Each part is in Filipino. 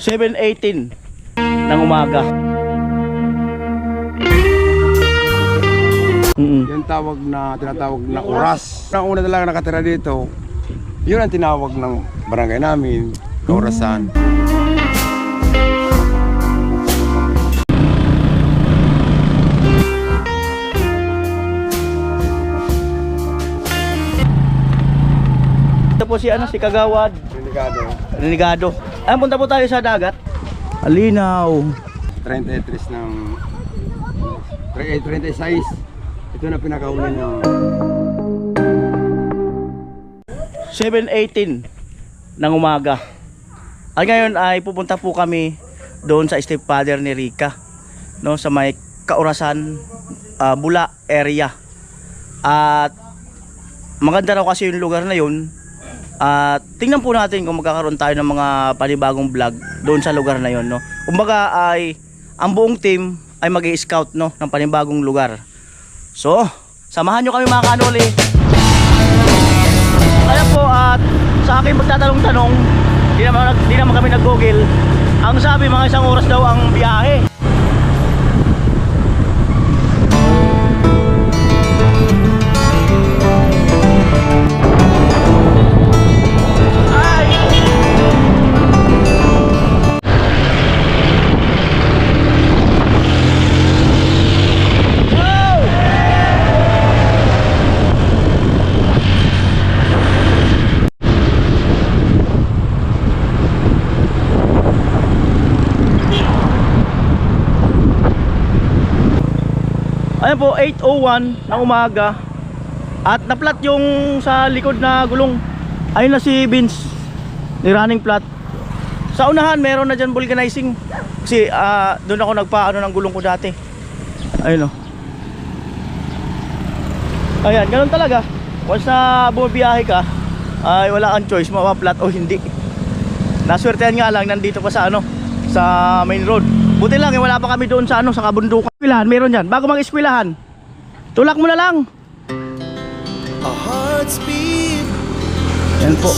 7:18 ng umaga. Yung tinatawag na oras. Ang una talaga nakatira dito, yun ang tinawag ng barangay namin, kaurasan. Ito po si Kagawad. Renegado. Ay, punta po tayo sa dagat. Alinaw. 33 ng 36. Ito na pinakahuli niya. 7:18 ng umaga. At ngayon ay pupunta po kami doon sa stepfather ni Rica, no, sa may Kaurasan, Bula area. At maganda raw kasi yung lugar na yun. At tingnan po natin kung magkakaroon tayo ng mga panibagong vlog doon sa lugar na yun, no. Kumbaga ay ang buong team ay mag-i-scout, no, ng panibagong lugar. So, samahan nyo kami mga kanoli. Ayan po, at sa akin magtatanong-tanong, di naman kami nag-google. Ang sabi, mga isang oras daw ang biyahe. Ayan po, 8:01 ng umaga. At na-flat yung sa likod na gulong. Ayun na si Vince, ni running flat. Sa unahan meron na dyan vulcanizing. Kasi doon ako nagpaano ng gulong ko dati. Ayun o. Ayan, ganun talaga. Once na bumabiyahe ka, ay wala kang choice, mapaplat o hindi. Naswertehan nga lang, nandito pa sa sa main road. Buti lang, wala pa kami doon sa sa kabundukan. Eskwelahan, meron dyan. Bago mag-eskwelahan, tulak mo na lang. Yan po.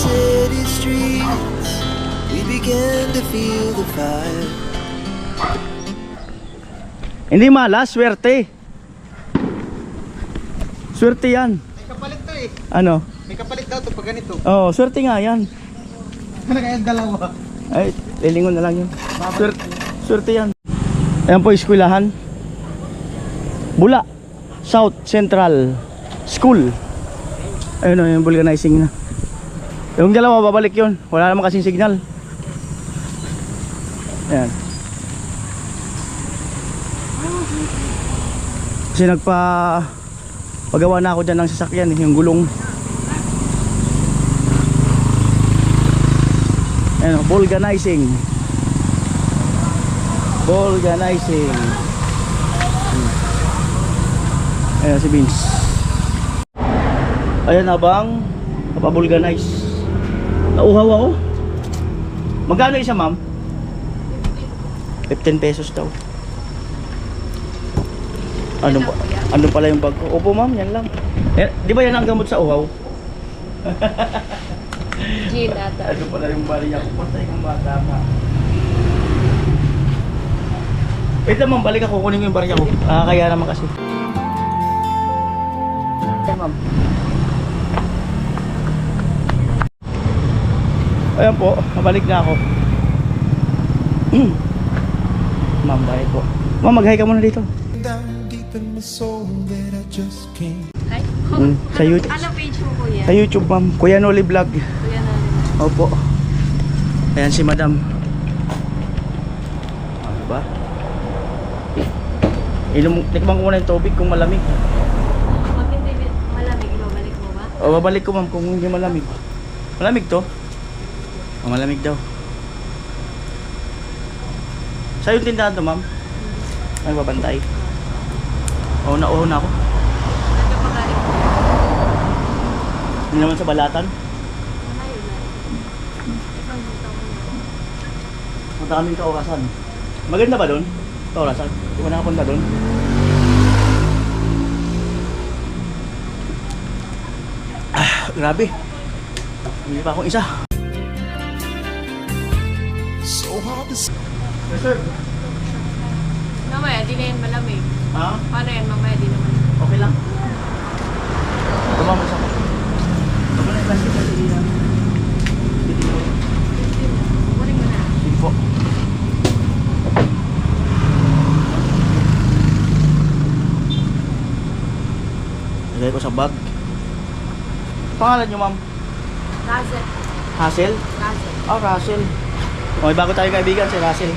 Hindi malas, swerte. Swerte yan. May kapalit to eh. Ano? May kapalit daw to pag ganito. Oo, swerte nga yan. Ano kaya dalawa? Ay, lilingon na lang yun. Swerte yan. Ayan po, eskwelahan. Bula South Central School. Ayun o, yung vulcanizing na. Yung dalawa, babalik yun. Wala naman kasing signal. Ayan. Kasi pagawa na ako dyan ng sasakyan, yung gulong. Ayan o, vulcanizing. Vulcanizing. Ayan si Vince. Ayan habang napabulganize. Nauhaw ako. Magkano isa, ma'am? 15 pesos daw. Ano pala yung bag ko? Opo, ma'am, yan lang. Di ba yan ang gamot sa uhaw? Gin ata. Ano pala yung bariya ko? Patay kang bata ka. Wait lang, ma'am, balik ako. Kunin ko yung bariya ko. Kaya naman kasi. Ma'am. Ayan po, mabalik na ako. Ma'am, bye po. Ma'am, mag-hi ka muna dito. Ay? Sa YouTube. Ano page mo, kuya? Sa YouTube, ma'am. Kuya Noli Vlog. Kuya Noli. Opo. Ayan si madam. Diba? Tikman ko muna yung tubig kung malamig. Pag hindi malamig, ibabalik mo ba? O, babalik ko, ma'am, kung hindi malamig. Malamig to? O, malamig daw. Sa yung tindahan to, ma'am? Nagbabantay. O, nauho na ako. Nagkapagaling mo? Hindi naman sa balatan. Malayo na. Isang buta mo na. Punta kaming Kaurasan. Maganda ba doon? Kaurasan? Hindi ko nakapunta doon. Grabe. Hindi pa akong isa. Mamaya, di na yan malamig. Ha? Paano yan? Mamaya, di naman. Okay lang. Tumamos ako. Okay na kasi hindi na. Kunin mo na. Hindi po. Lagay ko sa bag. Pangalan nyo, ma'am? Russell. Hassel? Russell. Oh, Russell. Okay, bago tayo kaibigan, si Russell.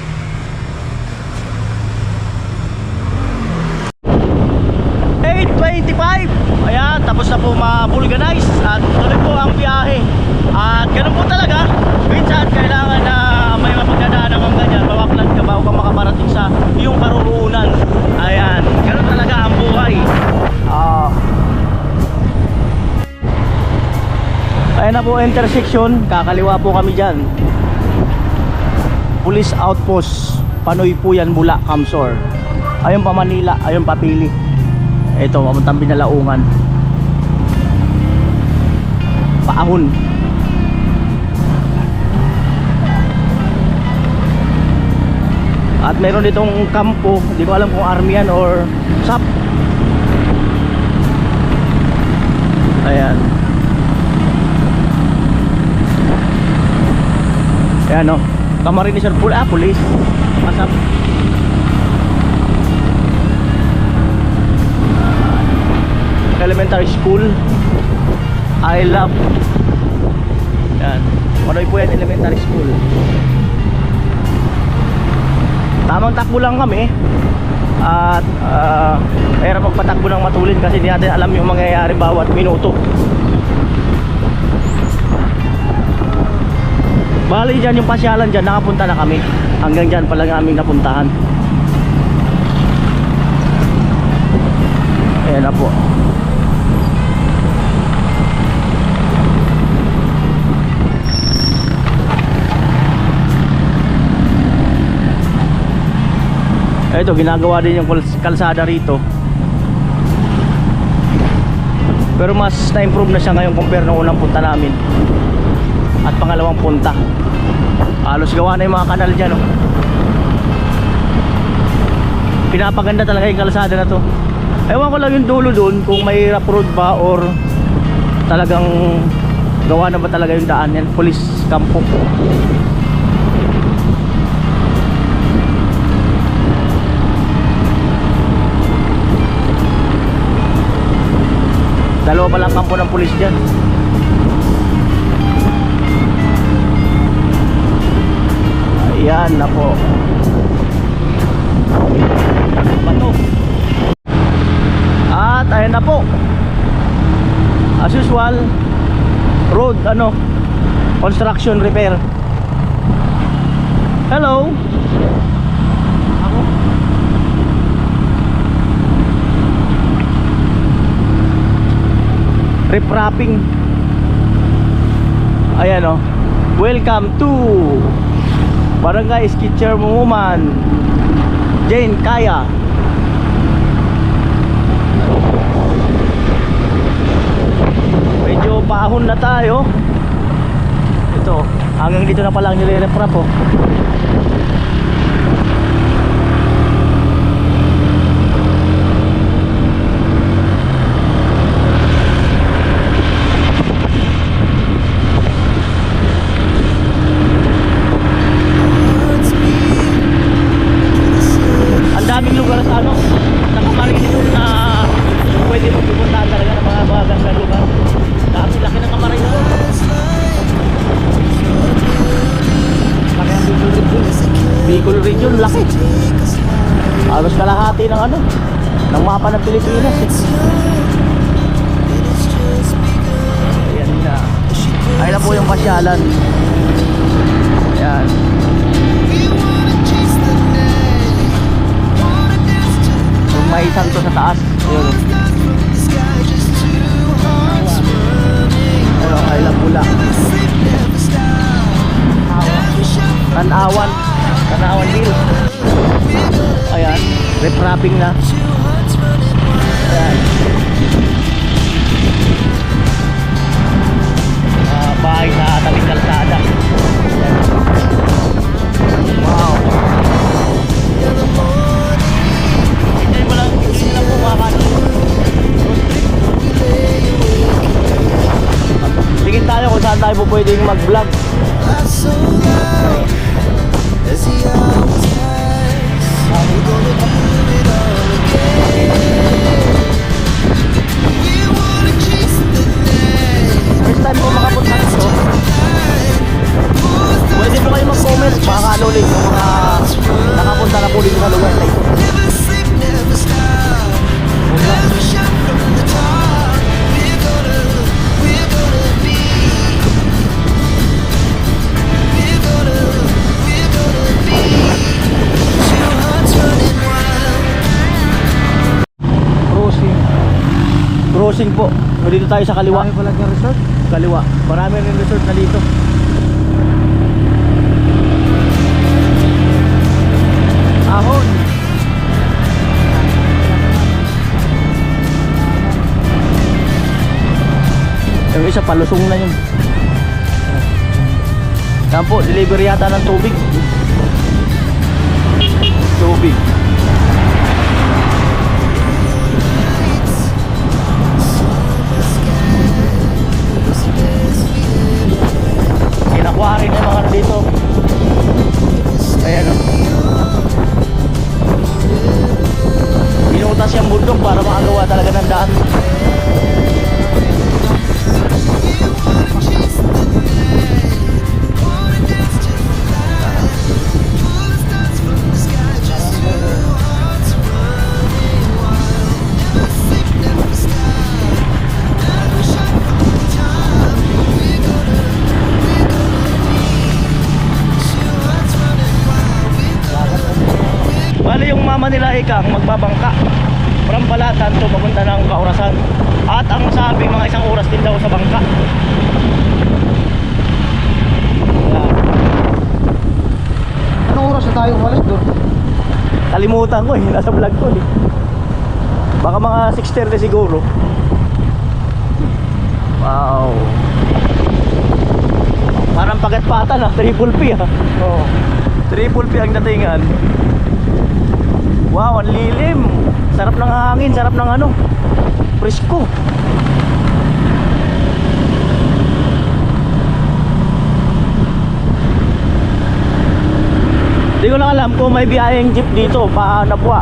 Ayan, tapos na po ma-vulcanize at tuloy po ang biyahe. At ganun po talaga, minsan kailangan na may mapagdadaanan kang ganyan, mawaklan ka bago ka makaparating sa iyong karuroonan. Ayan, ganun talaga ang buhay. Ayan na po intersection, kakaliwa po kami dyan. Police Outpost, Panoy po yan, Bula, Camsor. Ayun pa Manila, ayun pa Pili. Ito, papuntang Binalaungan. Paahon. At meron ditong kampo, hindi ko alam kung army yan or SAP. Ayan. Ayan o, Camarines or police. SAP. Elementary school, I love. Yan, Manoy po yan, elementary school. Tamang takbo lang kami. At era magpatakbo ng matulin kasi hindi natin alam yung mangyayari bawat minuto. Bali dyan yung pasyalan dyan, nakapunta na kami. Hanggang dyan pa lang aming napuntahan. Ayan na po. Ito, ginagawa din yung kalsada rito. Pero mas na-improve na siya ngayon compare nung unang punta namin. At pangalawang punta. Halos gawa na yung mga kanal dyan, oh. Pinapaganda talaga yung kalsada na to. Ewan ko lang yung dulo dun kung may rough road ba or talagang gawa na ba talaga yung daan yan. Police campo. Dalawa pa lang kampo ng pulis dyan. Ayan na po. Bato. At ayan na po. As usual, road construction repair. Hello. Ako. Riprapping. Ayan o. Welcome to Barangay Skitcher Mumuman, Jane Kaya. Medyo paahon na tayo. Ito, hanggang dito na palang nire-reprap oh. Daming lugar sa Camarines na pwede mo pupuntahan talaga ng mga magandang lugar. Dami laki ng Camarines. Laki ang Bicol region, laki. Halos kalahati ng ng mapa ng Pilipinas Ayan na. Ayun na po yung pasyalan. Ayan. May isang to sa taas. Ayun. Ayun, ay lang pula. Tanawan Hill. Ayan, reprapping na. Ayan. Bahay sa tabing kalsada. Ayan. makakano ulit yung mga nakapunta na po dito sa lugar na ito. Crossing po. Dito tayo sa kaliwa. Marami pala ng resort. Kaliwa. Marami rin resort na dito. Ahon. Yung isa palusong na yun. Yan po, delivery yata ng tubig. Tubig. Kinakuha rin yung mga dito. Ayan o. Binutas yung bundok para makagawa talaga ng daan. Bali yung mama nila Ikang magbabangka from Balatan to papunta ng Kaurasan. At ang sabi mga isang oras din daw sa bangka. Yan. Anong oras na tayo umalis doon? Kalimutan ko eh, nasa vlog ko eh. Baka mga 6:30 siguro. Wow. Parang pagat-patan ah, triple P ah. Oo. Triple P ang datingan. Wow, ang lilim. Sarap ng hangin, sarap ng ano, presko. Di ko na alam kung may biyayeng jeep dito pa Napua.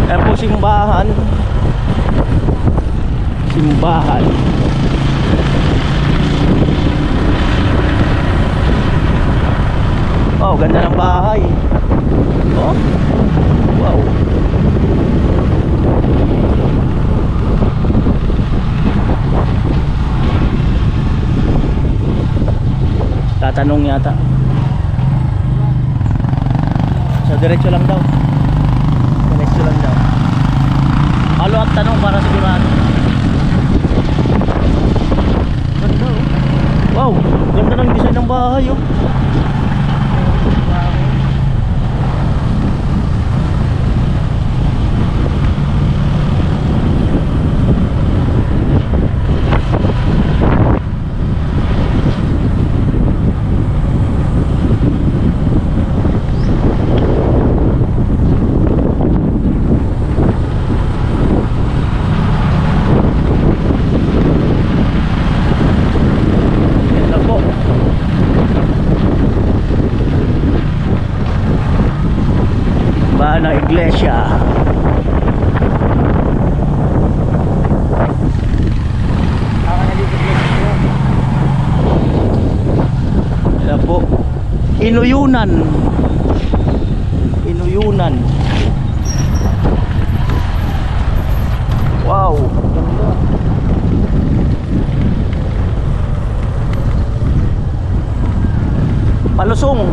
Ayan po simbahan. Simbahan. Oh, ganda ng bahay. Oh. Wow. Tatanong yata. So diretso lang daw. Diretso lang daw. Halo at tanong para sigurado. Ganda oh. Wow, ganda ng design ng bahay oh. Ng iglesia. Yan po. Inuyunan. Inuyunan. Wow. Palusong.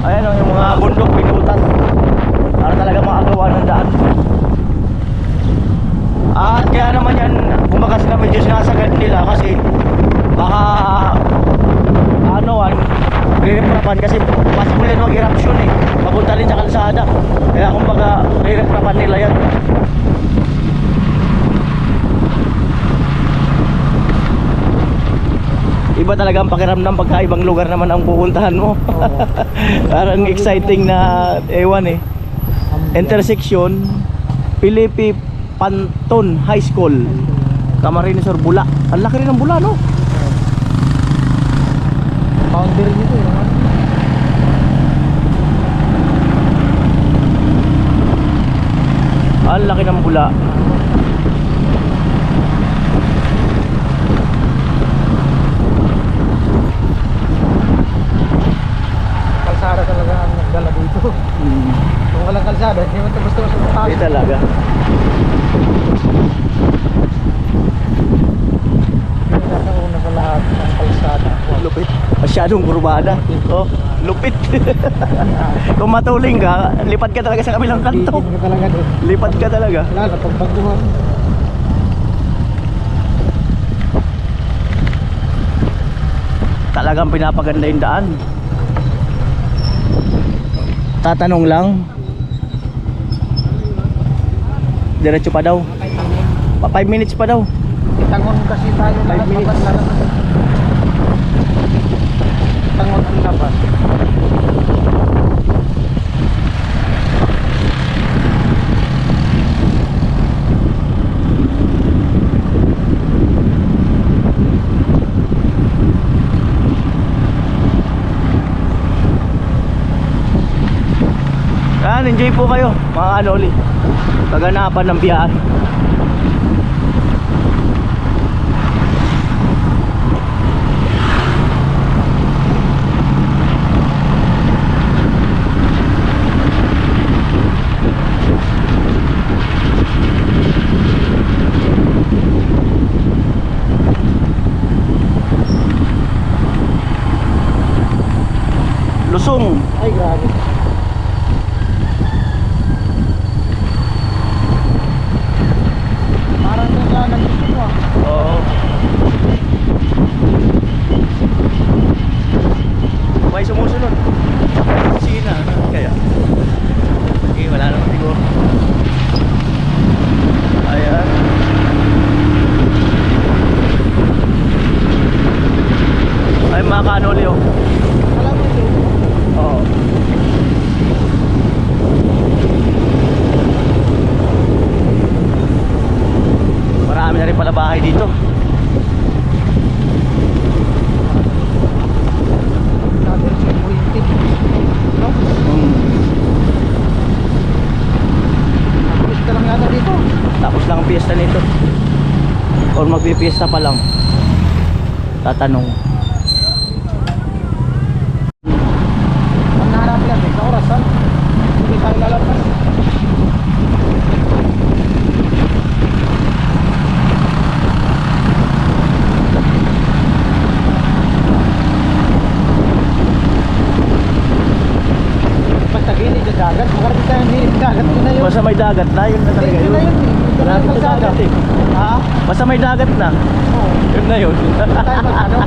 Ayan o, yung mga bundok pinutan para talaga makagawa ng daan. At kaya naman yan, kumbaga sila medyo sinasagad nila kasi baka ano, re-reprapan kasi possible yan mag-eruption eh. Papunta rin sa kalsada. Kaya kumbaga re-reprapan nila yan. Iba talaga ang pakiramdam pagka ibang lugar naman ang pupuntahan mo. Parang exciting na ewan eh. Intersection Pilipi Panton High School. Camarines or Bula. Ang laki rin ng Bula, no? Boundary nito eh. Ang laki ng Bula. Kalsada talaga ang nagdala dito. Kung walang kalsada, hindi mo ito basta-basta Hindi matawid. talaga. Pinakauna sa lahat ng kalsada. Lupit. Masyadong kurbada. Oh, lupit. Kung matuling ka, lipat ka talaga sa kabilang kanto. Bitin ka talaga doon. Lipat ka talaga. Wala na pagbaguhan. Talagang pinapaganda yung daan. Tatanong lang. Diretso pa daw. 5 minutes pa daw. Tangon kasi tayo lahat 5 minutes. mabas lang. Tangon ang labas. Yan, enjoy po kayo mga kanoli. Kaganapan ng biyahe. Lusong. Ay, grabe. Parang nila nandito mo ah. Oo. May sumusunod. Sina, kaya. Okay, wala naman siguro. Ayan. Ay, mga kanoli, oh. Alam mo ito. Oo. Marami na rin pala bahay dito. Sabi sa Puente. No? Pista lang yata dito. Tapos lang ang piyesta nito. Or magpipiesta pa lang. Tatanong. Ang nahanap yan eh, sa orasan. Hindi tayo lalabas. Basta gilid sa dagat, makarating tayo ng gilid sa dagat. Yun na yun. Basta may dagat na, yun na talaga Yun yun. na yun eh. Yun na Malapit yung sa kalsada. dagat eh. Ha? Basta may dagat na, Oo. yun na yun. Tayo mag ano?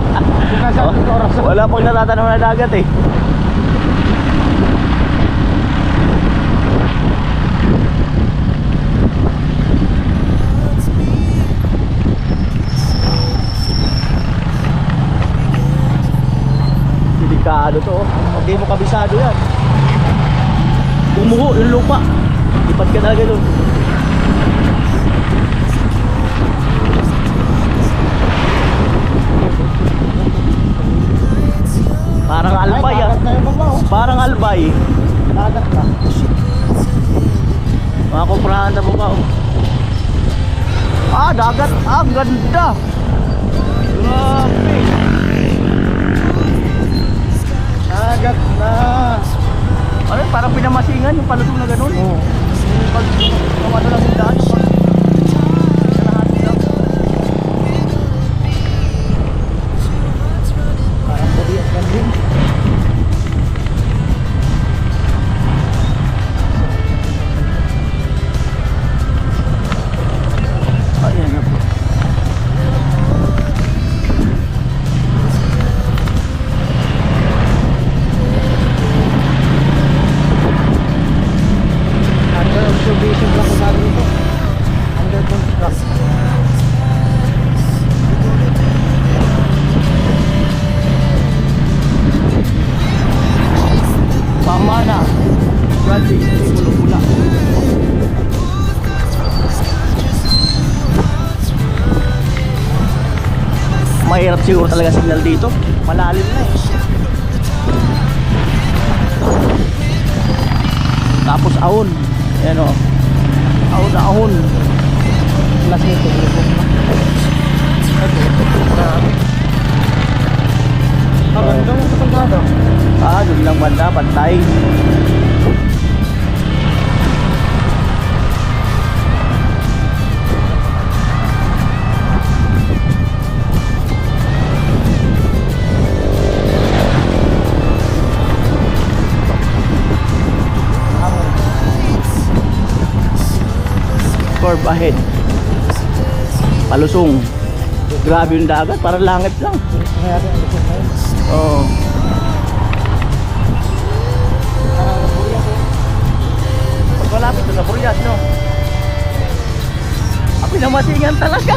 Yung nasa orasan. Wala pang natatanong na dagat eh. Delikado to, oh. Pag di mo kabisado yan, umuho yung lupa, ipad ka talaga doon. Parang albay ah. Dagat na yung baba oh. Parang albay. Dagat na. Mga kumprahan sa baba oh. Ah, dagat. Ah, ang ganda. Grabe. Dagat na. Ano yun, parang pinamasingan yung palusong na ganun. Oo. Yung pag, yung ano lang yung daan. Kalahati lang. Parang body at ganding. Ayan na po. Ano ba yung observation lang ko natin ito? siguro talaga signal dito. Malalim na eh. Tapos ahon. Ayan o. Ahon na ahon. Plus nito. Marami. Ganda mo sa kalsada. Doon lang banda, pantay. Curve ahead. Palusong. Grabe yung dagat, parang langit lang. Mayroon ang lusong na yun. Oo. Pag malapit na sa Burias, no? Ako'y namasingan talaga.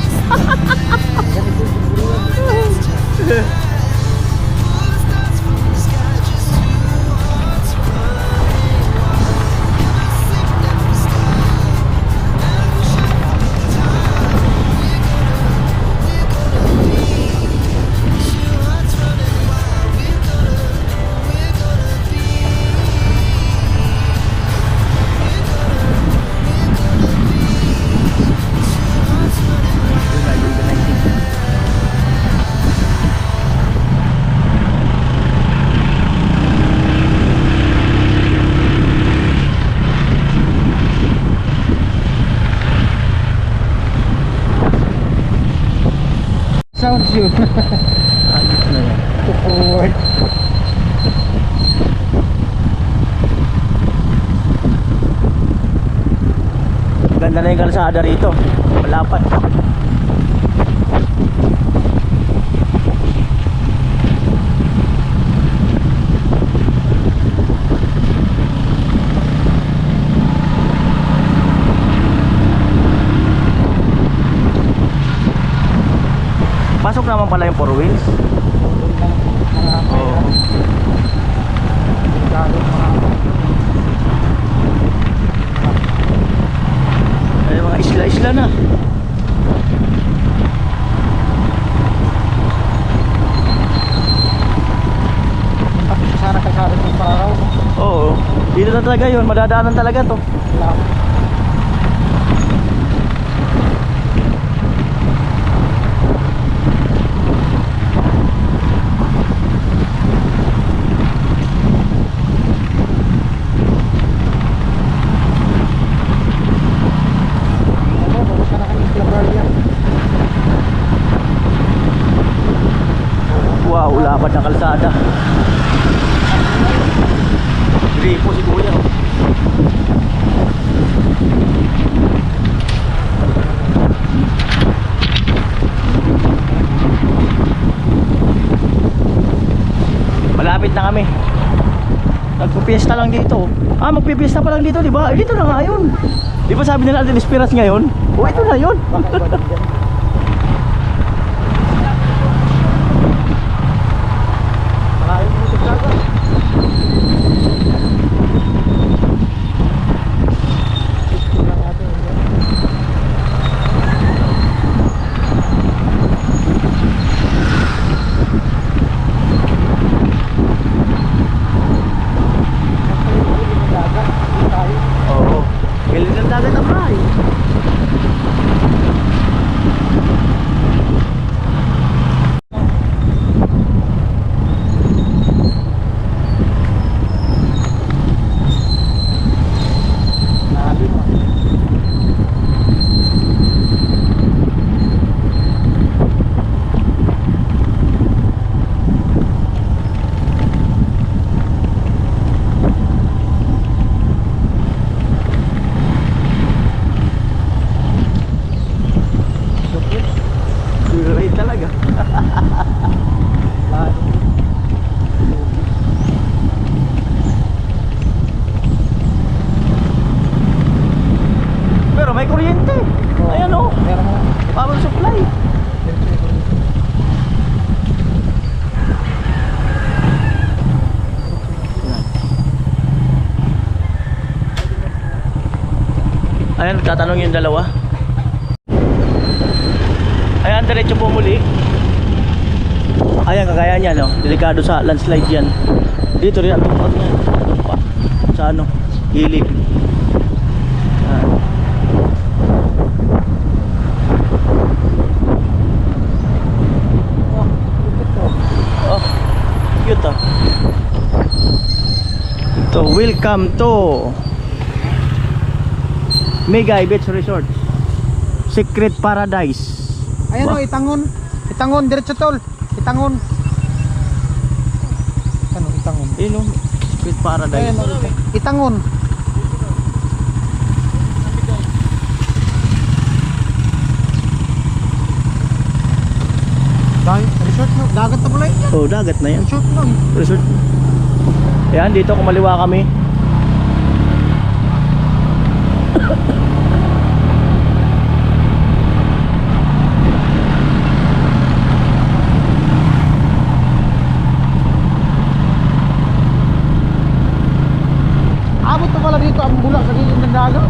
Sounds yun. Ayos na yan. To forward. Ganda na yung kalsada rito. Malapad. Pasok naman pala yung 4 wheels. Oo. Ay, mga isla-isla na. Tapos sana kalsada ng Pararaw. Oo. Dito na talaga yun. Madadaanan talaga to. Wow, lapad na kalsada. Gripo si kuya. Malapit na kami. Nagpipiesta lang dito. Magpipiesta pa lang dito, di ba? Dito na nga yun. Di ba sabi nila Alden Esperas ngayon? Ito na yun. Oo. Galing ng dagat ang bahay. Suray talaga. Pero may kuryente. Ayan o. Meron mo. Power supply. Ayan, tatanong yung dalawa. Ayan, diretso po muli. Ayan, kagaya niya, no? Delikado sa landslide yan. Dito rin ang tupad niya. Tumpa. Sa ano? Gilid. Ayan. Oh, cute ah. So, welcome to Megay Beach Resort, Secret Paradise. Ayan o, Itangon. Itangon, diretso tol. Itangon. Ano, Itangon? Yun o, Secret Paradise. Ayan o, Itangon. Dahil, resort no, dagat na pala yan. Oh, dagat na yan. Resort lang. Resort. Ayan, dito kumaliwa kami. Abot pa pala dito ang bula sa gilid ng dagat.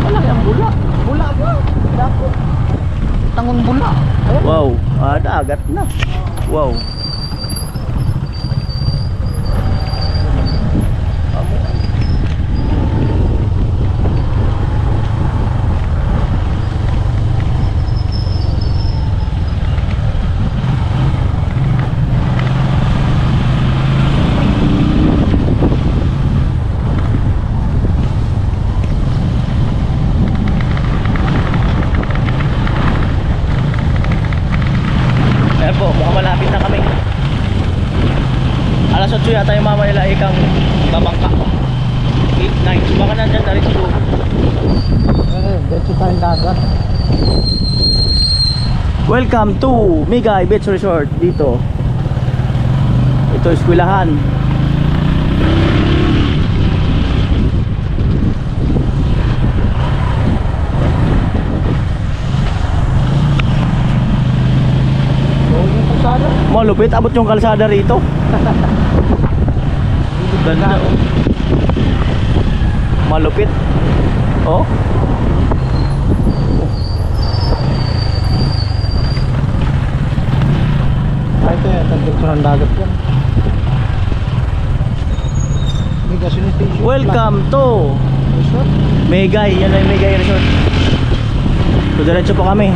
Malaki ang bula. Bula ba? Dako. Itangon bula. Wow, dagat na. Wow. Ayan po, mukhang malapit na kami. Alas 8 yata yung mama nila ikang babangka. 8, 9. Baka nandyan na rin siguro. Diretso tayong dagat. Welcome to Megay Beach Resort dito. Ito eskwelahan. Malupit, abot yung kalsada rito. Ganda oh. Malupit. Oh. Ay, ito yan, diretso ng dagat yan. Mega sanitation. Welcome to Resort. Megay, yan ay Megay Resort. So diretso po kami.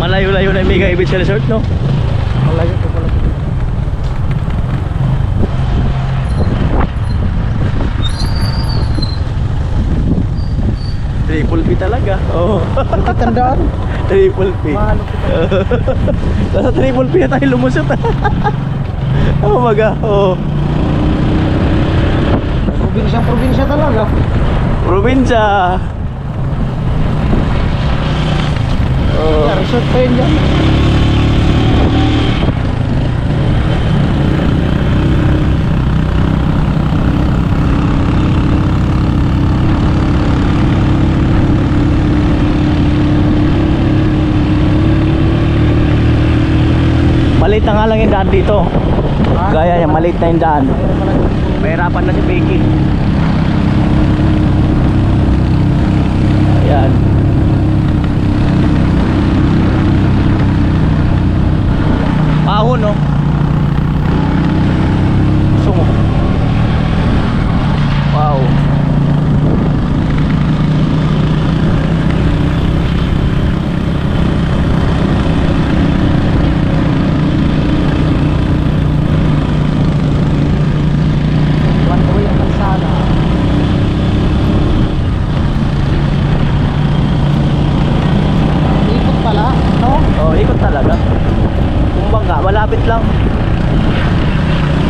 Malayo-layo na yung Megay Beach Resort, no? Malayo pa pala. Triple P talaga. Oo. Lupit ang daan. Triple P. Malupit ang Nasa Triple P na tayo lumusot. Oh maga. Oh. Probinsya talaga. Probinsya. Oh. Yeah, resort pa yun dyan. Maliit na nga lang yung daan dito. Gaya niya, maliit na yung daan. Mahirapan na si Becky. Ayan. Ahon, no? Sumo. Wow. One way ang kalsada. Ikot pala, no? Oh, ikot talaga. Kumbaga, malapit lang.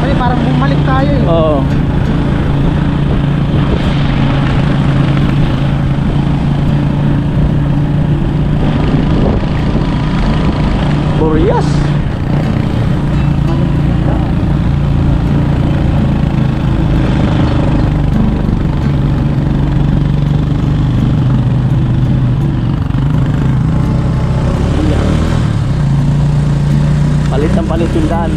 Ay, parang bumalik tayo eh. Oo. Burias. Palit ng palit yung daan.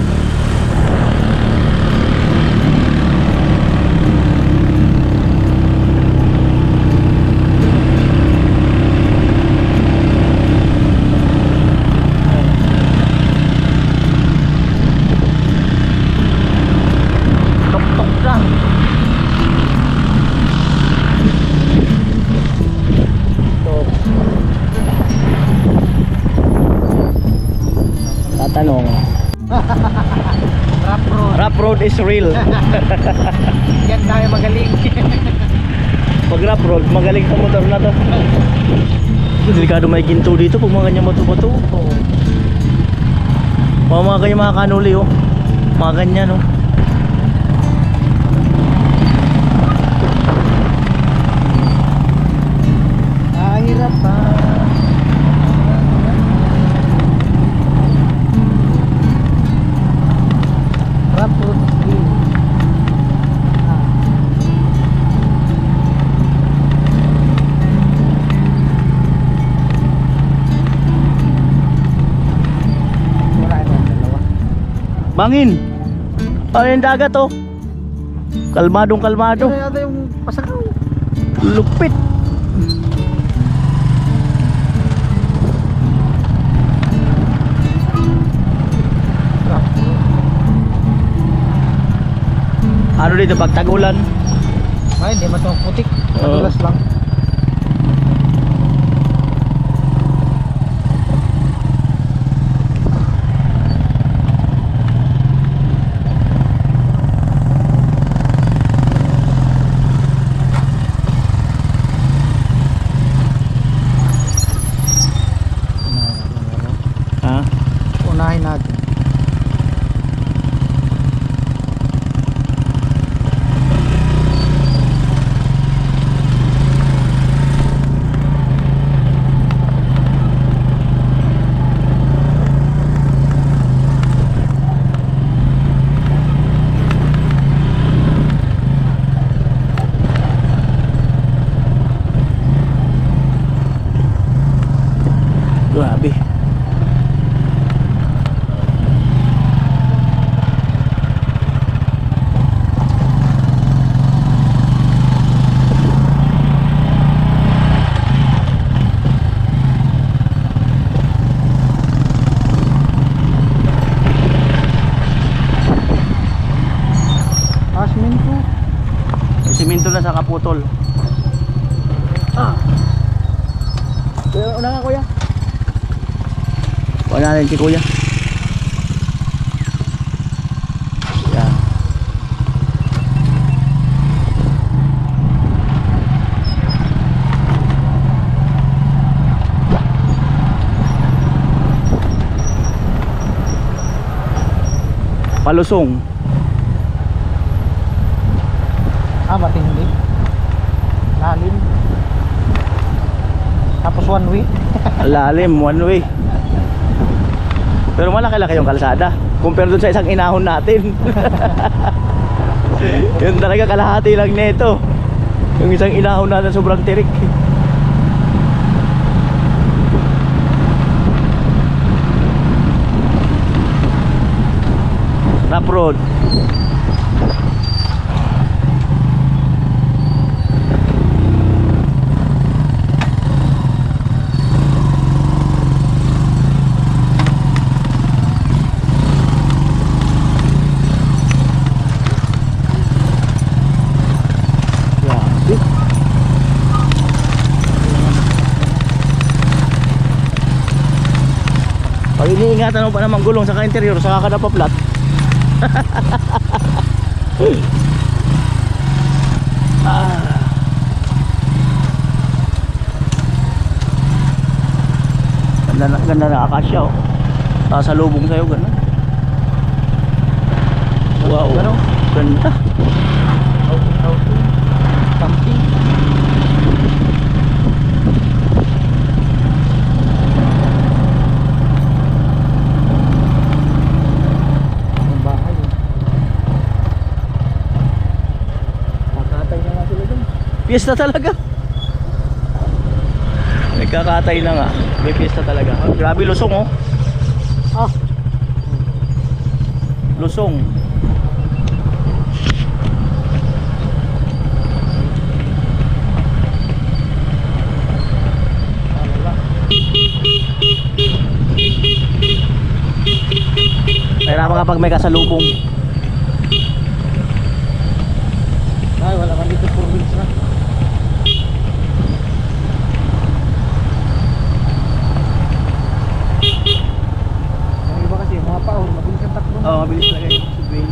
is real. Yan tayo magaling. Pag rough road, magaling sa motor na to. Delikado may ginto dito pag mga ganyan bato-bato. Oo. Mga ganyan mga kanuli oh. Mga ganyan oh. Hirap pa. Rough road skill. Wala na dalawa. Bangin. Ano yung dagat oh. Kalmadong kalmado. Ito yata yung pasakaw. Lupit. Ano dito pag tag-ulan? Ay, hindi man itong putik. Oo. Madulas lang. Ha? Unahin natin. Grabe. Asmin ko. May simento na sa kaputol. Kaya una nga kuya. Wala natin si kuya. Yan. Palusong. Matindi. Lalim. Tapos one way. Lalim, one way. Pero malaki-laki yung kalsada compare dun sa isang inahon natin. Yun talaga kalahati lang nito. Yung isang inahon natin sobrang tirik. Rough road. Pag iniingatan mo pa naman gulong sa interior, saka ka napaplat. Ganda na akasya oh. Sasalubong sa'yo gano'n. Wow, ganda. Camping. Ang bahay. Kakatay na nga sila dun. Piyesta talaga. Nagkakatay na nga. May piyesta talaga. Oh, grabe lusong oh. Lusong. Mahirapan kapag may kasalubong. Ay, wala man dito 4 wheels na. Yung iba kasi, mga paor, mabilis ang takbo. Oo, mabilis talaga yung subway.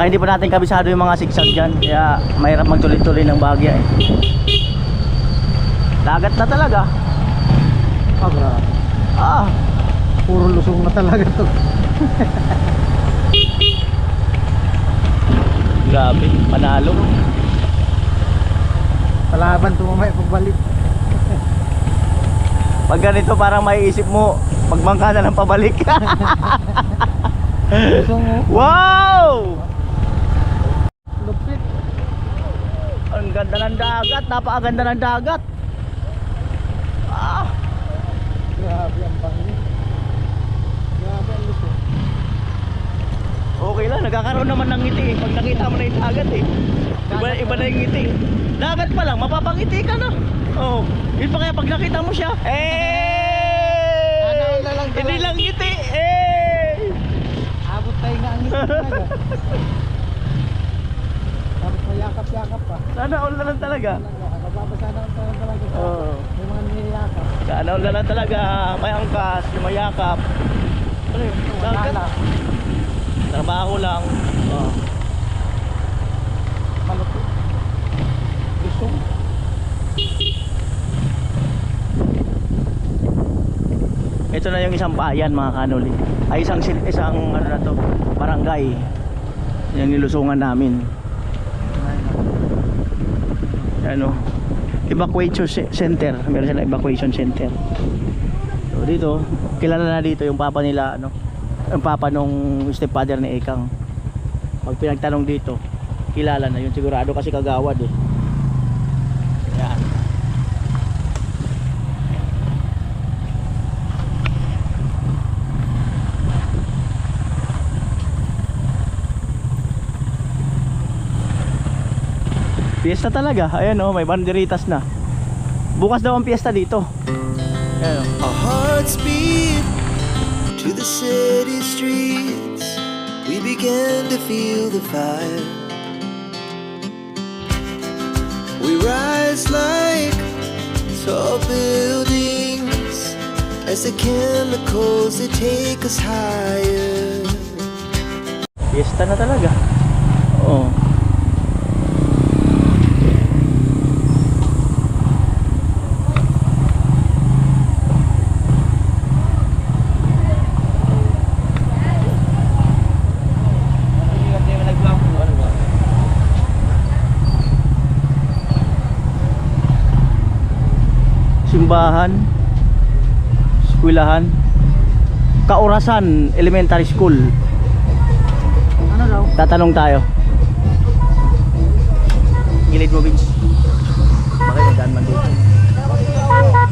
Saka hindi pa natin kabisado yung mga sigsag dyan. Kaya mahirap magtuloy-tuloy ng bahagya eh. Dagat na talaga. Grabe. Ah, Puro lusong na talaga to. grabe, panalo. Palaban to mamaya pagbalik. Pag ganito parang maiisip mo, magbangka na lang pabalik. Lusong mo. Wow! Lupit. Ang ganda ng dagat, napakaganda ng dagat. Ah, Grabe ang pangit. Grabe ang lusong. okay lang, nagkakaroon naman ng ngiti eh. Pag nakita mo na yung dagat eh. Iba na yung ngiti. Dagat pa lang, mapapangiti ka na. Oh, yun pa kaya pag nakita mo siya. Ano na lang Hindi talaga. lang ngiti. Eh! Abot tayo nga ang ngiti talaga. Tapos mayakap-yakap pa. Sana all na lang talaga. Mababasa na talaga sa Oo. may mga niyayakap. Sana all na lang talaga. May angkas, may mayakap. Ano yun? Dagat. Wala. Trabaho lang. Oh. Malupit. Lusong. Ito na yung isang bayan mga kanuli. Ay isang ano na to, barangay. Yung nilusungan namin. Ano? Evacuation center. Meron silang evacuation center. So dito, kilala na dito yung papa nila ano. Yung papa nung stepfather ni Ekang. Pag pinagtanong dito, kilala na yun sigurado kasi kagawad eh. Yan. Fiesta talaga. Ayan oh, may banderitas na. Bukas daw ang fiesta dito. Ayan oh. Our hearts beat to the city streets. We began to feel the fire. We rise like tall buildings as the chemicals that take us higher. Fiesta na talaga. Oo. Simbahan, eskwelahan, Kaurasan Elementary School. Ano daw? Tatanong tayo. Gilid mo, Vince. Bakit nagdaan man dito?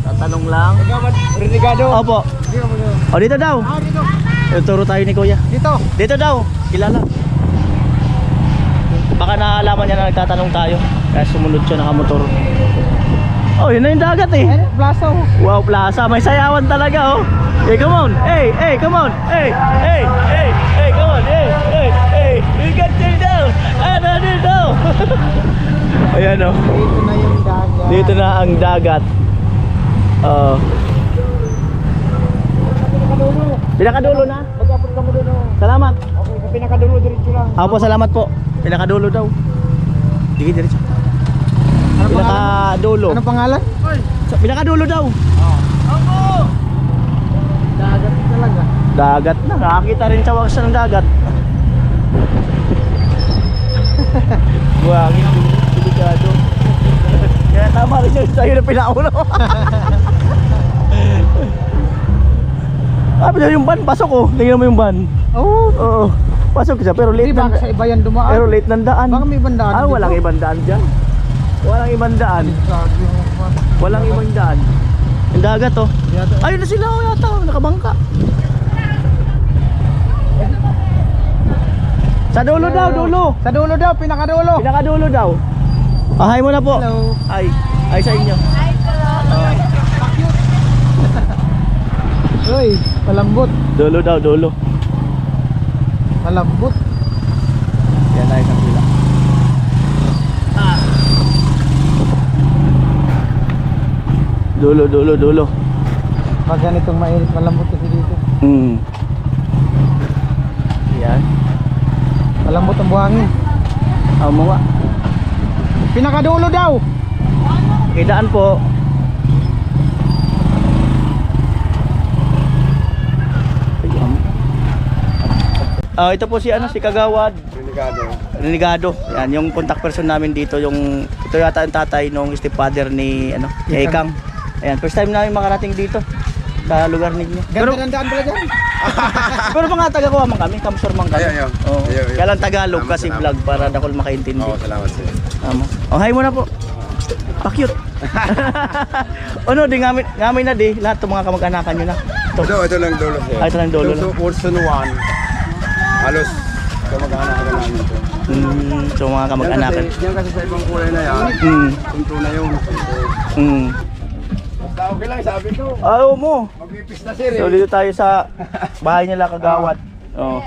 Tatanong lang. Renegado. Opo. O dito daw. Dito. Turo tayo ni Kuya. Dito. Dito daw. Kilala. Baka naalaman niya na nagtatanong tayo. Kaya sumunod siya nakamotor. Oh, yun na yung dagat eh. Ay, plaso. Wow, plaza. May sayawan talaga oh. Hey, come on. Hey, hey, come on. Hey, hey, hey, hey, come on. Hey, hey, hey. You got to down. Ano dito? Ayan oh. Dito na yung dagat. Dito na ang dagat. Oh. Pinakadulo na. Mag-upload ka mo doon. Salamat. Okay, sa pinakadulo diretso lang. Ako po, salamat po. Pinakadulo daw. Sige, diretso. Ano pangalan? Pinakadulo. Ano pangalan? Pinakadulo daw. Dagat talaga. Dagat na. Nakakita rin sa wakas ng dagat. Buhangin. Delikado. Kaya tama rin siya sa'yo na pinaulo. Pero yung van, pasok oh. Tingnan mo yung van. Oo. Oo. Pasok siya pero late Hindi baka sa iba yan dumaan. Pero late ng daan. Baka may ibang daan Ah, dito. walang ibang daan dyan. Walang ibang daan. Sabi mo pa. Walang ibang daan. Yung dagat oh. Yata. Ayun na sila oh yata. Nakabangka. Sa dulo daw, dulo. Sa dulo daw, pinakadulo. Pinakadulo daw. Hi mo na po. Hello. Ay. Ay sa inyo. Uy, malambot. Dulo daw, dulo. Malambot. Yan tayo sa pila. Dulo, dulo, dulo. Pag ganitong mainit, malambot kasi dito. Yan. Malambot ang buhangin. Mo nga. Pinakadulo daw. Kidaan po. Ito po si si Kagawad Delikado. Renegado. Yan yung contact person namin dito, yung ito yata ang tatay nung stepfather ni ni Ekang. Ayan, first time namin makarating dito sa lugar ninyo. Pero Ganda ng daan pala dyan. pero mga taga-kuha man kami, kamsor man kami. Ayan, Oo. ayan. Kaya lang Tagalog Salamat, kasi salamat. vlog para dakol makaintindi. Oo, salamat sir. Hi muna po. Pa-cute. Ano, di ngamin na di lahat ng mga kamag-anakan nyo na. Ito lang dulo sir. Ito lang dulo lang. So, Orson 1. Halos kamag-anak ka namin ito. So mga kamag-anakan. Yan kasi sa ibang kulay na yan. Tunto na yun. Basta okay lang, sabi ko. Ayaw mo. Magpipista sir So dito tayo sa bahay nila Kagawad. Oh.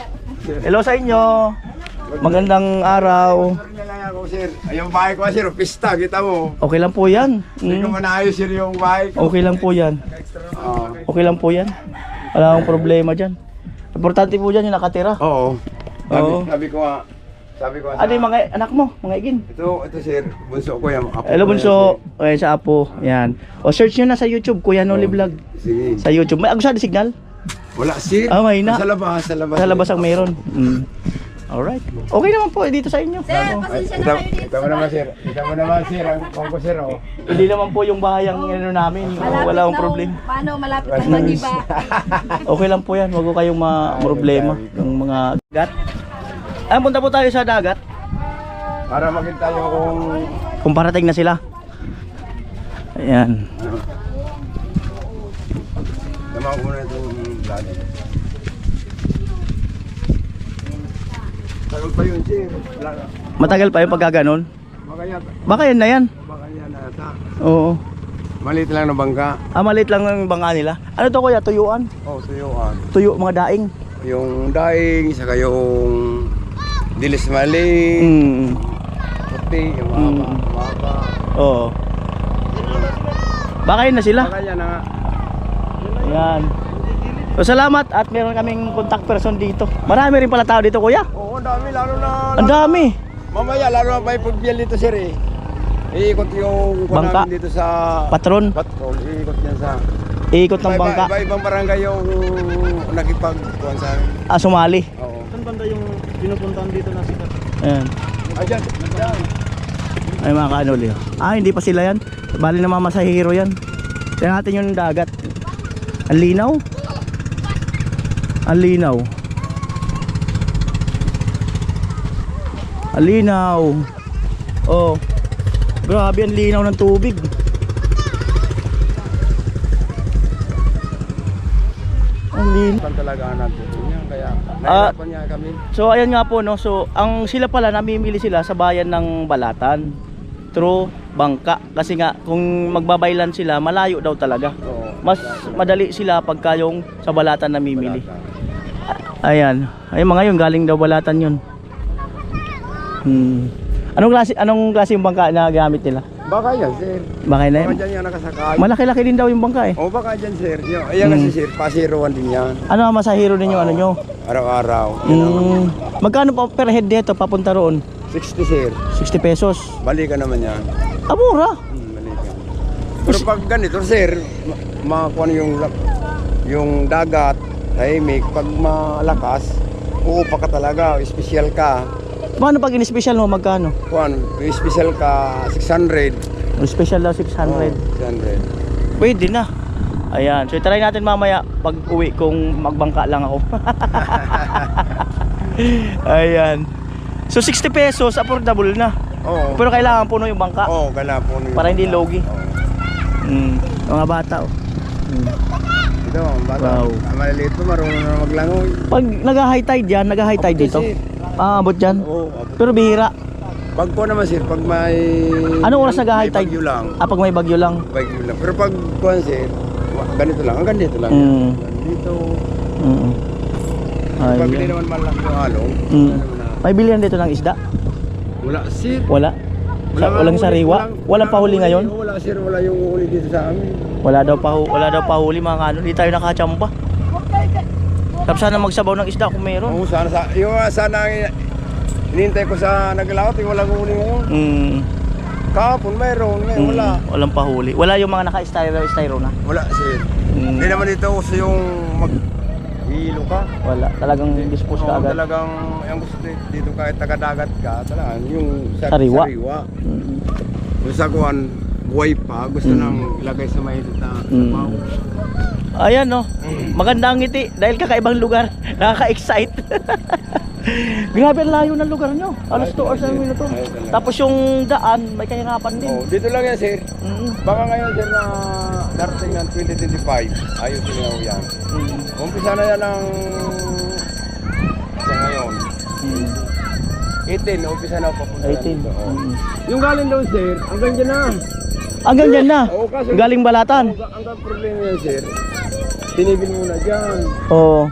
Hello sa inyo. Magandang araw. Sorry na lang ako sir. Yung bahay ko sir, pista, kita mo. Okay lang po yan. Hindi ko manayos sir yung bahay ko. Okay lang po yan. Oo. Okay lang po yan. Wala akong problema dyan. Importante po dyan yung nakatira. Oo. Oo. Sabi ko nga. Ano yung mga anak mo? Mga igin? Ito sir, bunso ko yan. Apo Hello ko yan, bunso. Okay, sa Apo. Yan. O search nyo na sa YouTube, Kuya Noli Vlog. sir. Sige. Sa YouTube. May agusado signal? Wala sir. May na. Sa labas, sa labas. Sa labas ang meron. Alright. Okay naman po dito sa inyo. Sir, pasensya na kayo dito. Ito mo naman sir. Ito mo naman sir. Ang kongko sir oh. Hindi naman po yung bahayang namin. Wala akong problema. Paano malapit ang mag-iba? Okay lang po yan. Huwag ko kayong problema ng mga dagat. Punta po tayo sa dagat. Para makita nyo Kung parating na sila. Ayan. Tama ko muna itong vlog. Tagal pa yun sir. Matagal pa yung pagkaganon. Baka Baka yan. yan na yan. Baka yan ata. Oo. Maliit lang ng bangka. Maliit lang ang bangka nila. Ano to kuya? Tuyuan? Oh, tuyuan. Tuyo, mga daing. Yung daing, saka yung dilis maling. Puti, yung maba. Oo. Baka yan na sila. Baka yan na nga. Ayan. So salamat at meron kaming contact person dito. Marami rin pala tao dito kuya. Oo, ang dami. Lalo na. Ang dami. Mamaya, lalo na may pagpiyal dito sir eh. Iikot yung kuha Bangka. namin dito sa Patron. patrol. Iikot yan sa... Iikot ng bangka. Iba-ibang barangay yung nakipagkuhan sa amin. Sumali. Oo. Saan banda yung pinupuntahan dito na sikat? Ayan. Ayan, ayan. Ay mga kaanuli. Hindi pa sila yan. Bali na mamasahero yan. Tignan natin yung dagat. Ang linaw. Ang linaw. Ang linaw. Oh. Grabe ang linaw ng tubig. Ang linaw. Saan talaga natin yan, kaya nahirapan niya kami. So ayan nga po no. So ang sila pala namimili sila sa bayan ng Balatan. Through bangka kasi nga kung magbabaylan sila malayo daw talaga. Oo. Mas madali sila pagka yung sa Balatan namimili. Ayan. Ay mga yun galing daw Balatan yun. Anong klase yung bangka na gamit nila? Baka yan sir. Baka na Baka yun. dyan yan nakasakay. Malaki-laki din daw yung bangka eh. O baka dyan sir. Ayan kasi sir, pasiruan din yan. Ano ang masahero ninyo ano nyo? Araw-araw. Yan naman. Magkano pa per head dito papunta roon? 60 sir. 60 pesos. Balikan naman yan. Mura. Balikan. Pero pag ganito sir, makakuha yung dagat, tahimik, pag malakas, uupa ka talaga, special ka. Paano pag in-special mo magkano? Kuan, special ka 600. Special daw 600. 600. Pwede na. Ayan. So try natin mamaya pag uwi kung magbangka lang ako. Ayan. So 60 pesos affordable na. Oo. Pero kailangan puno yung bangka Oo, kailangan po nyo. para hindi logi. Mga bata oh. Ito, ang bata. Wow. Ang maliliit po, marunong na maglangoy. Pag nag-high tide yan, nag-high tide dito. Abot dyan. Oo. Pero bihira. Pag po naman sir, pag may... Anong oras nag-high may tide? bagyo lang. Pag may bagyo lang. Bagyo lang. Pero pag kuan sir, ganito lang. Hanggang dito lang. Dito. Pag hindi Ayan. naman malaki yung halong. May bilihan dito ng isda? Wala sir. Wala. Walang sariwa? Walang pahuli ngayon? Wala sir, wala yung uli dito sa amin. Wala daw pahuli mga ano, hindi tayo nakachamba. Tapos sana magsabaw ng isda kung meron. Oo, sana Hinihintay ko sa naglalakot, walang huli ngayon. Kahapon mayroon, ngayon wala. Walang pahuli. Wala yung mga naka-styro na. Wala sir. Hindi naman dito uso yung mag-hilo ka. Wala. Talagang dispose ka Oo, agad. talagang yung gusto dito kahit taga-dagat ka, talagang yung Sariwa. Yung sakuan, buhay pa, gusto nang ilagay sa mainit na sabaw. Ayan no. Maganda ang ngiti dahil kakaibang lugar. Nakaka-excite. Grabe ang layo ng lugar nyo. Alas 2 hours na minuto. Tapos yung daan may kahirapan din. Oh, dito lang yan sir. Baka ngayon sir na darating ng 2025, ayusin nga yan. Umpisa na yan ng sa ngayon. 18, umpisa na papunta 18. dito. Oh. Yung galing doon sir, hanggang dyan na. Hanggang dyan na. Oo, kasi Galing Balatan. ang problema yan sir, tinibil muna dyan. Oo.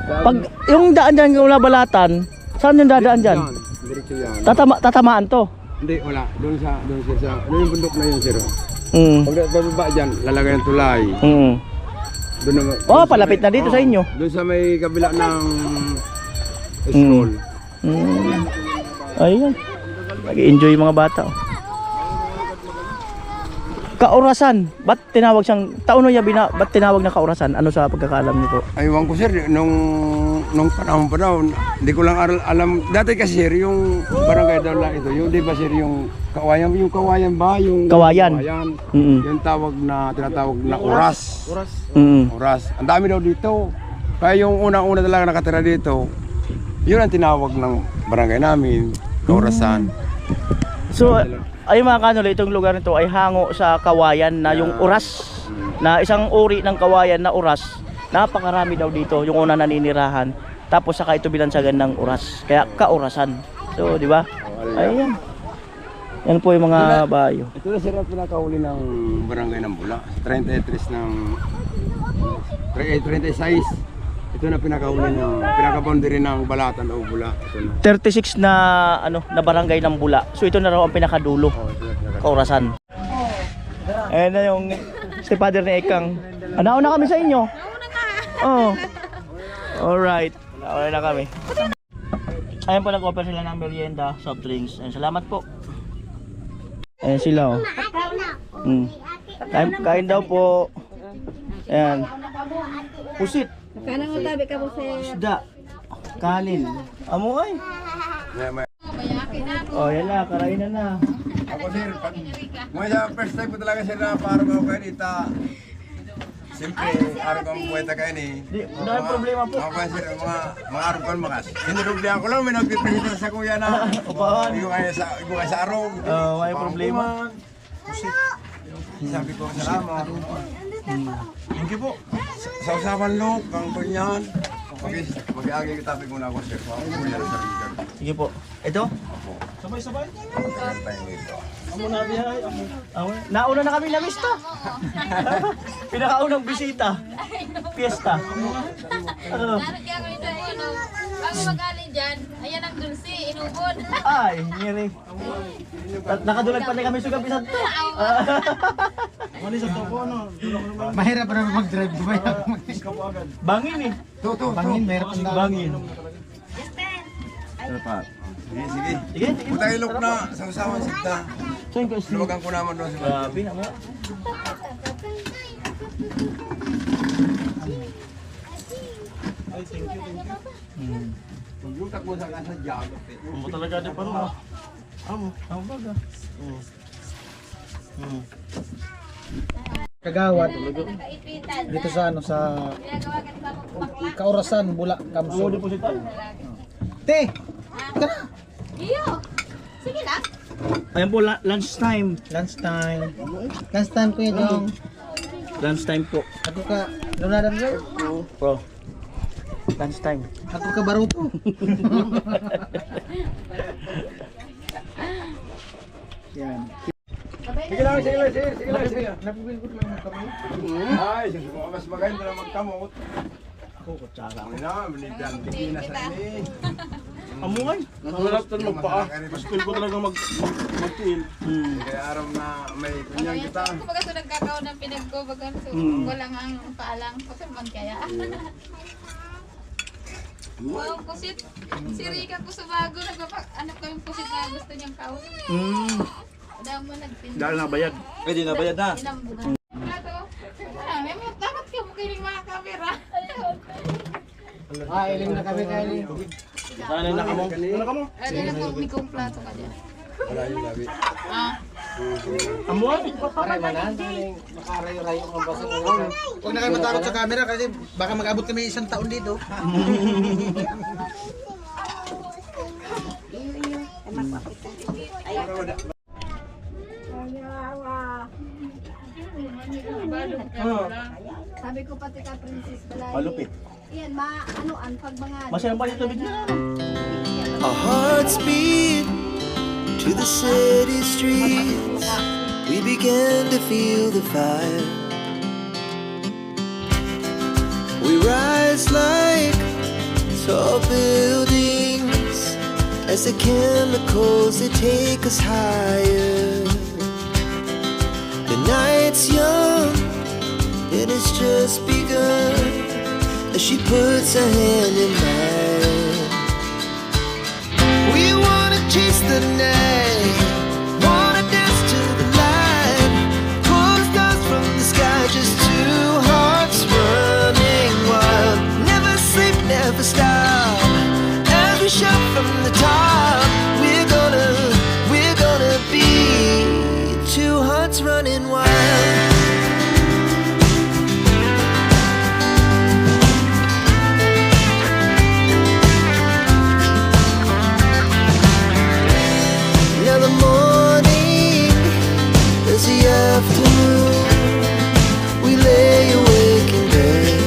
Pag yung daan dyan mula Balatan, saan yung dadaan dyan? Diretso yan. Tatamaan to. Hindi, wala. Doon sir, sa, ano yung bundok na yun sir? Mm. Pag bababa dyan, lalagay ng tulay. Mm. Doon naman. Oh, palapit na dito sa inyo. Doon sa may kabila ng school. Ayun. Nag-enjoy yung mga bata. Oh. Kaurasan. Ba't tinawag siyang Tauno Yabina? Ba't tinawag na Kaurasan? Ano sa pagkakaalam niyo po? Aywan ko sir, nung panahon pa daw, hindi ko lang alam. Dati kasi sir, yung barangay daw lang ito, yung di ba sir, yung kawayan ba? Yung Kawayan. Yung tinatawag na oras. Oras. Ang dami daw dito. Kaya yung unang-una talaga nakatira dito, yun ang tinawag ng barangay namin, Kaurasan. So, ay mga kanolo, itong lugar nito ay hango sa kawayan na yung oras, na isang uri ng kawayan na oras. Napakarami daw dito yung una naninirahan. Tapos saka ito binansagan ng oras. Kaya kaurasan. So, di ba? Ayan. Yan po yung mga bayo. Ito na sir ang pinakahuli ng barangay ng Bula. 33 ng 36. Ito na pinakahuli ng pinaka-boundary ng Balatan o Bula. Ito na. 36 na na barangay ng Bula. So ito na raw ang pinakadulo. Kaurasan. Ayan na yung stepfather ni Ekang. Nauna kami sa inyo. Oh. Alright. Nauna na kami. Ayan po, nag-offer sila ng merienda, soft drinks. Ayan, salamat po. Ayan sila oh. Kain daw po. Ayan. Pusit. Kanang utabi ka po sir. Isda. Kanin. Amo ay. Oh, yan na, karainan na. Ako sir, sa first time ko talaga sir na parang ako kayo dita. Siyempre, araw kang puweta kayo ni. Dahil problema po. Ako kayo sir, mga araw kang makas. Sinurublihan ko lang, may nagpipresenta sa kuya na. Upahan. Igo kayo sa araw. May problema. Sabi ko, salamat. Thank you po. Sa usapan loob, kang kunyan. Mag-iagay ko topic muna ako sir. Kuya sa rin. Sige po. Ito? Sabay-sabay. Amo na bihay. Nauna na kami na mista. Pinakaunang bisita. Fiesta. Kaya ko ito, bago magaling dyan, ayan ang dulce, inubod. Ay, ngiri. Nakadulag pa na kami sa gabisan to. Mali sa topo ano. Mahirap pa naman mag-drive. Bangin eh. Bangin, mahirap ang daan. Bangin. Sige, sige. Sige, sige. Putang ilok na sa usapan sigta. Saan ko isli? Luwagan ko naman doon sa Grabe na mo. Ay, thank you. Paglutak mo sa kasa jago. Amo talaga di pa rin. Amo baga. Kagawad. Dito sa ano sa Kaurasan, Bula, Kamso. Deposito. Te. Tara. Iyo! Sige lang. Ayan po, lunch time. Lunchtime. Lunchtime ko yung Lunch time po. ako ka lunadan bro. Bro. Lunch time. Ako ka baruto. Yan. Sige lang, sige lang, sige lang, sige lang. Napipigod lang ng kamay. Ay, mas maganda na magkamot. Ako, kutsara. Ano na, binigyan, bigyan na sa ini. Amuan. Nakalap na magpaa. Gusto ko talaga mag-feel. Hmm. Kaya araw na may kunyang kita. Kumbaga so nagkakaon ng pinag ko, baga so Mm. walang ang paalang, kasi man kaya. Wow, pusit. Si Rika ko sa bago, nagpapanap ko yung pusit na gusto niyang kaon. Dahil mo nagpinda. Dahil nabayad. Pwede na bayad na. Inambugan. Plato. May mga dapat ka mo kiling mga kamera. Ilim na kami kayo. Sana yung nakamong. Ano na po, may kong plato ka dyan. Wala yung gabi. Pare manan, makarayo-rayo ang basa. Huwag na kayo matakot sa camera kasi baka mag-abot kami isang taon dito. Sabi ko pati ka Princess Balay. Malupit. Yan, ano-an pag mga... Masaya pa dito bigla. Our hearts beat to the city streets. We began to feel the fire. We rise like tall buildings as the chemicals they take us higher. The night's young, it has just begun as she puts her hand in mine. We wanna chase the night, wanna dance to the light, pull stars from the sky, just two hearts running wild. Never sleep, never stop, as we shout from the top. We're gonna be two hearts running wild. Now the morning is the afternoon. We lay awake in bed.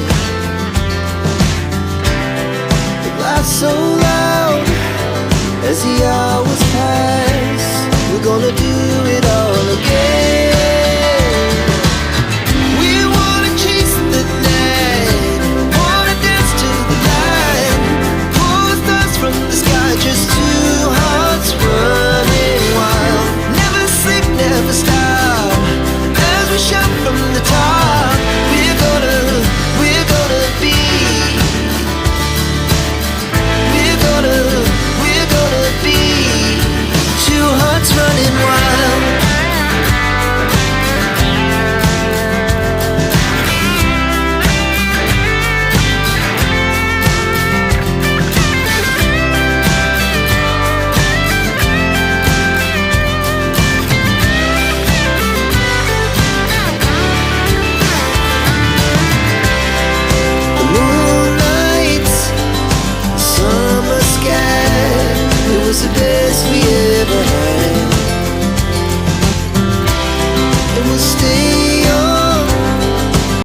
The laughs so loud as the hours pass. We're gonna do it all again. We wanna chase the night, wanna dance to the light, pull stars from the sky, just two hearts running wild. Never sleep, never stop, as we shout from the top. We're gonna be. We're gonna be two hearts running wild. The moonlight, summer sky, it was the best we ever had.